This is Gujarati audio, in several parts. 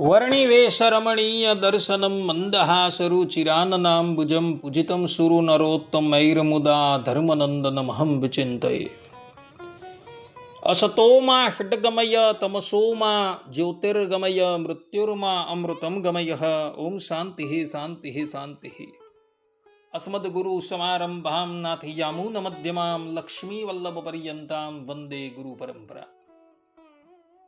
વર્ણિવેશરમણીય દર્શનમ મંદહાસરુચિરાનનાંબુજમ પૂજિતમ સુરુ નરોત્તમૈર્મુદા ધર્મનંદનમહં વિચિંતયે. અસતોમા ષડ્ગમય તમસોમા જ્યોતિર્ગમય મૃત્યુર્મા અમૃતમ ગમય. ઓમ શાંતિ શાંતિ શાંતિ. અસ્મદ્ગુરુ સમારંભામ નાથયામૂન મધ્યમામ લક્ષ્મી વલ્લભ પર્યંતામ વંદે ગુરુ પરંપરા.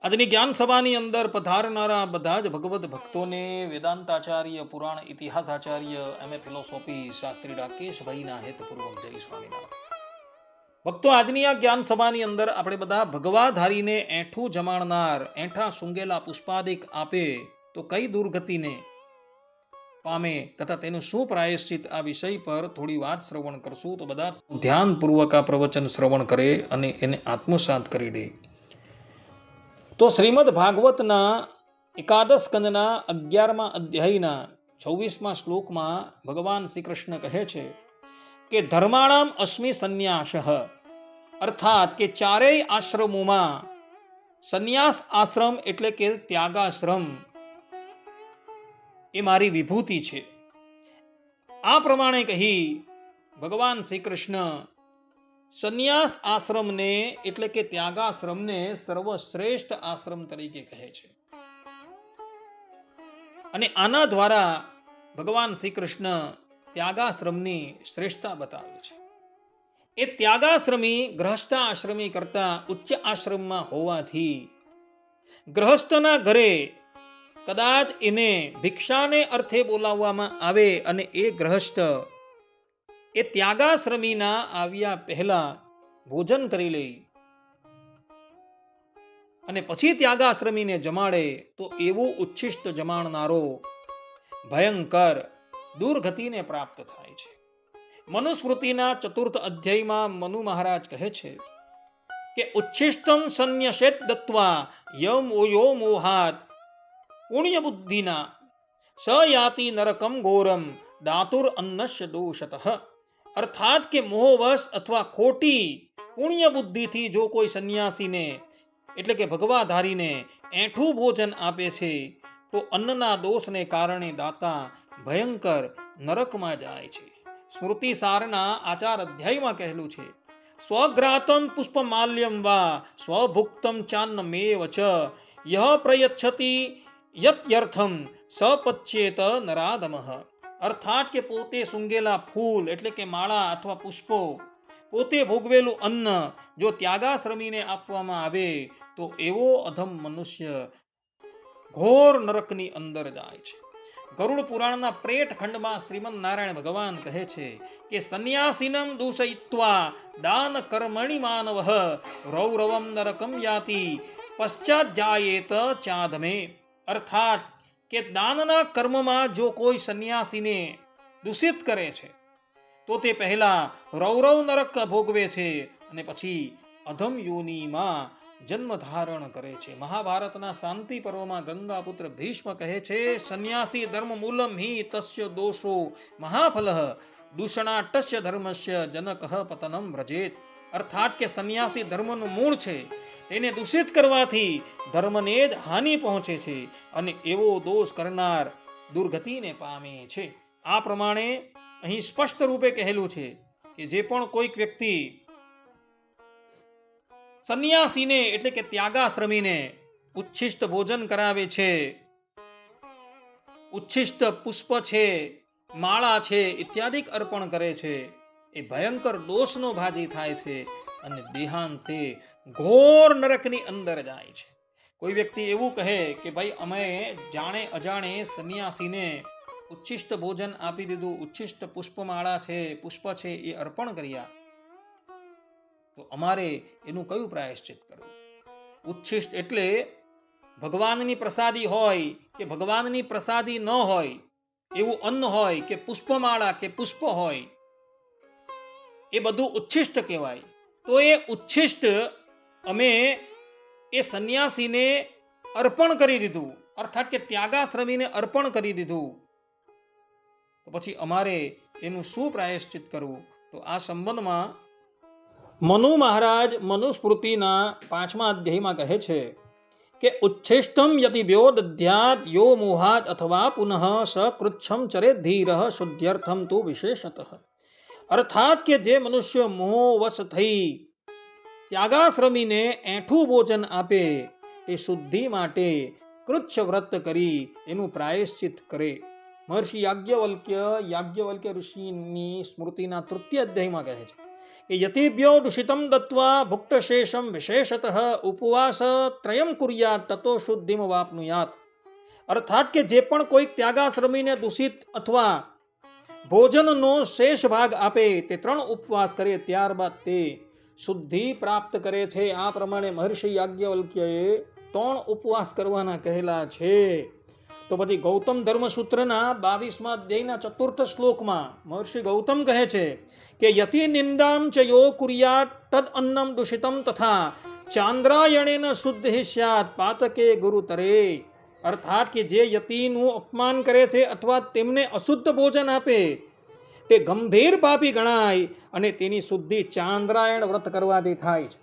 આજની જ્ઞાન સભાની અંદર પધારનારા બધા જ ભગવદ ભક્તોને વેદાંતાચાર્ય, પુરાણ ઇતિહાસાચાર્ય, એમએ ફિલોસોફી શાસ્ત્રી રાકેશભાઈના હેતપૂર્વક જય સ્વામિનારાયણ. ભક્તો, આજની આ જ્ઞાન સભાની અંદર આપણે બધા ભગવાધારીને એઠું જમાડનાર, એઠા સુંગેલા પુષ્પાદિક આપે તો કઈ દુર્ગતિને પામે તથા તેનું શું પ્રાયશ્ચિત, આ વિષય પર થોડી વાત શ્રવણ કરશું. તો બધા ધ્યાનપૂર્વક આ પ્રવચન શ્રવણ કરે અને એને આત્મસાત કરી દે. તો શ્રીમદ ભાગવતના એકાદશ સ્કંદના 11મા અધ્યાયના 26મા શ્લોકમાં ભગવાન શ્રી કૃષ્ણ કહે છે કે ધર્માણામ અસ્મિ સંન્યાસઃ, અર્થાત કે ચારેય આશ્રમોમાં સંન્યાસ આશ્રમ એટલે કે ત્યાગાશ્રમ એ મારી વિભૂતિ છે. આ પ્રમાણે કહી ભગવાન શ્રી કૃષ્ણ સંન્યાસ આશ્રમને એટલે કે ત્યાગાશ્રમને સર્વશ્રેષ્ઠ આશ્રમ તરીકે કહે છે. અને આના દ્વારા ભગવાન શ્રી કૃષ્ણ ત્યાગાશ્રમની શ્રેષ્ઠતા બતાવે છે. એ ત્યાગાશ્રમી ગ્રહસ્થ આશ્રમી કરતા ઉચ્ચ આશ્રમમાં હોવાથી ગ્રહસ્થના ઘરે કદાચ એને ભિક્ષાને અર્થે બોલાવવામાં આવે અને એ ગ્રહસ્થ એ ત્યાગાશ્રમીના આવ્યા પહેલા ભોજન કરી લે અને પછી ત્યાગાશ્રમીને જમાડે તો એવું ઉચ્છિષ્ટ જમાડનારો ભયંકર દુર્ગતિને પ્રાપ્ત થાય છે. મનુસ્મૃતિના 4th અધ્યાયમાં મનુ મહારાજ કહે છે કે ઉચ્છિષ્ટમ સંન્યસેત દત્વા યમ ઓયો મોહાત પુણ્ય બુદ્ધિના સ યાતિ નરકમ ઘોરમ દાતુર અન્નસ્ય દોષતઃ. અર્થાત કે મોહવશ અથવા ખોટી પુણ્ય બુદ્ધિથી જો કોઈ સંન્યાસીને એટલે કે ભગવાધારીને એઠું ભોજન આપે છે તો અન્નના દોષને કારણે દાતા ભયંકર નરકમાં જાય છે. સ્મૃતિસારના આ 4 અધ્યાયમાં કહેલું છે સ્વઘ્રાતમ પુષ્પમાલ્યમ વા સ્વભુક્તમ ચાન્નમેવ ચ યહ પ્રયચ્છતિ યત્યર્થમ સપચ્યેત નરાધમઃ. અર્થાત કે પોતે સૂંઘેલા ફૂલ એટલે કે માળા અથવા પુષ્પો, પોતે ભોગવેલું અન્ન જો ત્યાગાશ્રમીને આપવામાં આવે તો એવો અધમ મનુષ્ય ઘોર નરકની અંદર જાય છે. ગરુડ પુરાણના પ્રેટ ખંડમાં શ્રીમદ નારાયણ ભગવાન કહે છે કે સંન્યાસીનમ દૂષયિત્વા દાન કર્મણિ માનવઃ રૌરવમ નરકમ યાતિ પશ્ચાત જાયેત ચાધમે. અર્થાત કે દાનના કર્મમાં જો કોઈ સંન્યાસીને દૂષિત કરે છે તો તે પહેલા રૌરવ નરક ભોગવે છે અને પછી અધમ યોનિમાં જન્મ ધારણ કરે છે. મહાભારતના શાંતિ પર્વમાં ગંગાપુત્ર ભીષ્મ કહે છે સંન્યાસી ધર્મ મૂલમ હિ તસ્ય દોષો મહાફલઃ દૂષણાટસ્ય ધર્મસ્ય જનકઃ પતનમ વ્રજેત. અર્થાત કે સંન્યાસી ધર્મનું મૂળ છે, તેને દૂષિત કરવાથી ધર્મને જ હાનિ પહોંચે છે અને એવો દોષ કરનાર દુર્ગતિને પામે છે. આ પ્રમાણે અહીં સ્પષ્ટ રૂપે કહેલું છે કે જે પણ કોઈક વ્યક્તિ સંન્યાસીને એટલે કે ત્યાગાશ્રમીને ઉચ્છિષ્ટ ભોજન કરાવે છે, ઉચ્છિષ્ટ પુષ્પ છે, માળા છે ઇત્યાદિક અર્પણ કરે છે, એ ભયંકર દોષનો ભાજી થાય છે અને દેહાંતે ઘોર નરકની અંદર જાય છે. કોઈ વ્યક્તિ એવું કહે કે ભાઈ અમે જાણે અજાણે સંન્યાસીને ઉચ્છિષ્ટ ભોજન આપી દીધું, ઉચ્છિષ્ટ પુષ્પમાળા છે, પુષ્પ છે એ અર્પણ કર્યા, તો અમારે એનું કયું પ્રાયશ્ચિત કરવું? ઉચ્છિષ્ટ એટલે ભગવાનની પ્રસાદી હોય કે ભગવાનની પ્રસાદી ન હોય એવું અન્ન હોય કે પુષ્પમાળા કે પુષ્પ હોય, એ બધું ઉચ્છિષ્ટ કહેવાય. તો એ ઉચ્છિષ્ટ અમે એ સંન્યાસીને અર્પણ કરી દીધું, અર્થાત કે ત્યાગાશ્રમીને અર્પણ કરી દીધું, તો પછી અમારે એનું શું પ્રાયશ્ચિત કરવું? તો આ સંબંધમાં મનુ મહારાજ મનુસ્મૃતિના 5મા અધ્યાયમાં કહે છે કે ઉચ્છિષ્ટમ યતિ વ્યો દધ્યાત યો મોહાત અથવા પુનઃ સ કૃચ્છમ ચરે ધીરઃ શુદ્ધ્યર્થમ તુ વિશેષતઃ. અર્થાત કે જે મનુષ્ય મોહવશ થઈ ત્યાગાશ્રમીને એઠું ભોજન આપે તે શુદ્ધિ માટે કૃચ્છ વ્રત કરી એનું પ્રાયશ્ચિત કરે. મહર્ષિ યાજ્ઞવલ્ક્ય ઋષિની સ્મૃતિના તૃતીય અધ્યાયમાં કહે છે કે યતિભ્યો દૂષિતમ દત્વા ભુક્તશેષમ વિશેષતઃ ઉપવાસ ત્રયમ કુર્યાત તતો શુદ્ધિમ વાપ્નુયાત. અર્થાત કે જે પણ કોઈક ત્યાગાશ્રમીને દૂષિત અથવા ભોજનનો શેષ ભાગ આપે તે 3 ઉપવાસ કરે ત્યારબાદ તે શુદ્ધિ પ્રાપ્ત કરે છે. આ પ્રમાણે મહર્ષિ યાજ્ઞવલ્ક્યએ 3 ઉપવાસ કરવાના કહેલા છે. તો પછી ગૌતમ ધર્મસૂત્રના 22મા અધ્યાયના 4th શ્લોકમાં મહર્ષિ ગૌતમ કહે છે કે યતિ નિંદામ ચ યો કુર્યાત તદ અન્નમ દૂષિતમ તથા ચાંદ્રાયણેન શુદ્ધિ સ્યાત પાતકે ગુરુતરે. અર્થાત કે જે યતિનું અપમાન કરે છે અથવા તેમને અશુદ્ધ ભોજન આપે તે ગંભીર પાપી ગણાય અને તેની શુદ્ધિ ચાંદ્રાયણ વ્રત કરવાથી થાય છે.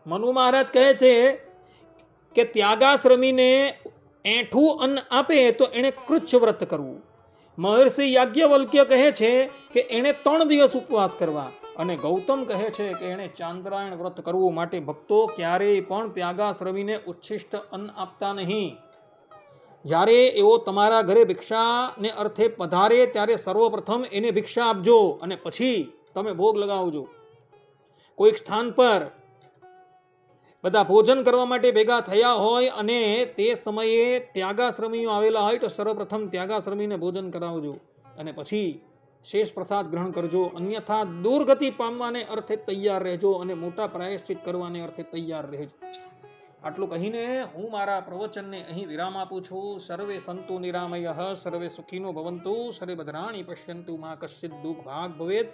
મનુ મહારાજ કહે છે કે ત્યાગાશ્રમીને એઠું અન્ન આપે તો એણે કૃચ્છ વ્રત કરવું. મહર્ષિ યાજ્ઞવલ્ક્ય કહે છે કે એણે 3 દિવસ ઉપવાસ કરવા અને ગૌતમ કહે છે કે એણે ચાંદ્રાયણ વ્રત કરવું. માટે ભક્તો ક્યારેય પણ ત્યાગાશ્રમીને ઉચ્છિષ્ટ અન્ન આપતા નહીં. જ્યારે એવો તમારા ઘરે ભિક્ષાને અર્થે પધારે ત્યારે સર્વપ્રથમ એને ભિક્ષા આપજો અને પછી તમે ભોગ લગાવજો. કોઈક સ્થાન પર બધા ભોજન કરવા માટે ભેગા થયા હોય અને તે સમયે ત્યાગાશ્રમીઓ આવેલા હોય તો સર્વપ્રથમ ત્યાગાશ્રમીને ભોજન કરાવજો અને પછી શેષ પ્રસાદ ગ્રહણ કરજો. અન્યથા દુર્ગતિ પામવાને અર્થે તૈયાર રહેજો અને મોટા પ્રાયશ્ચિત કરવાને અર્થે તૈયાર રહેજો. આટલું કહીને હું મારા પ્રવચનને અહીં વિરામ આપું છું. સર્વે સંતુ નિરામયઃ સર્વે સુખીનો ભવંતુ સર્વે ભદ્રાણી પશ્યંતુ મા કશ્ચિદ દુઃખ ભાગ ભવેત.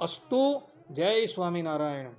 અસ્તુ. જય સ્વામિનારાયણ.